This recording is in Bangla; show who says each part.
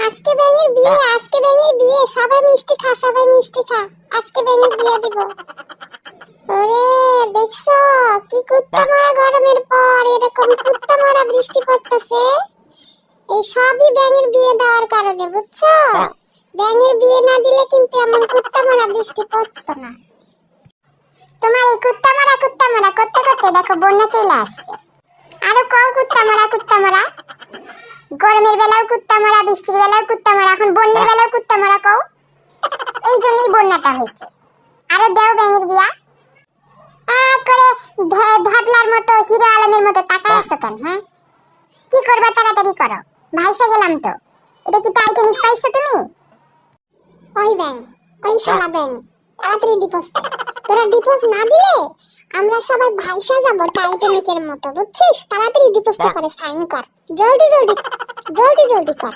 Speaker 1: আজকে ব্যাঙের বিয়ে, আজকে ব্যাঙের বিয়ে, সবাই মিষ্টি খা, সবাই মিষ্টি খা, আজকে ব্যাঙের বিয়ে দিব। ওরে দেখছো কি কুত্তা মারা গরমের পর এরকম কুত্তা মারা বৃষ্টি পড়তেছে, এই সবই ব্যাঙের বিয়ে দেওয়ার কারণে, বুঝছো? ব্যাঙের বিয়ে না দিলে কিন্তু এমন কুত্তা মারা বৃষ্টি পড়তো না। তোমার এই কুত্তা মারা করতে করতে দেখো বন্যা চলে আসছে। আরো কও কুত্তা মারা, গরমের বেলাও কুত্তা মারা, বৃষ্টির বেলাও কুত্তা মারা, এখন বন্যার বেলাও কুত্তা মারা কও। এই জন্যই বন্যাটা হয়েছে। আরো দেও ব্যাঙের বিয়া করে ভ্যাবলার মতো, হিরো আলমের মতো তাকায় আছো কেন? হ্যাঁ, কি করবা তাড়াতাড়ি করো, ভাইসা গেলাম তো। এটা কি টাইটানিক পাইছো তুমি? ওই ব্যাং, ওই শালা ব্যাং, তাড়াতাড়ি ডিপোজ কর। তোরা ডিপোজ না দিলে আমরা সবাই ভাইসা যাব টাইটানিকের মতো, বুঝছিস? তাড়াতাড়ি ডিপোজটা করে সাইন কর, জলদি জলদি কর।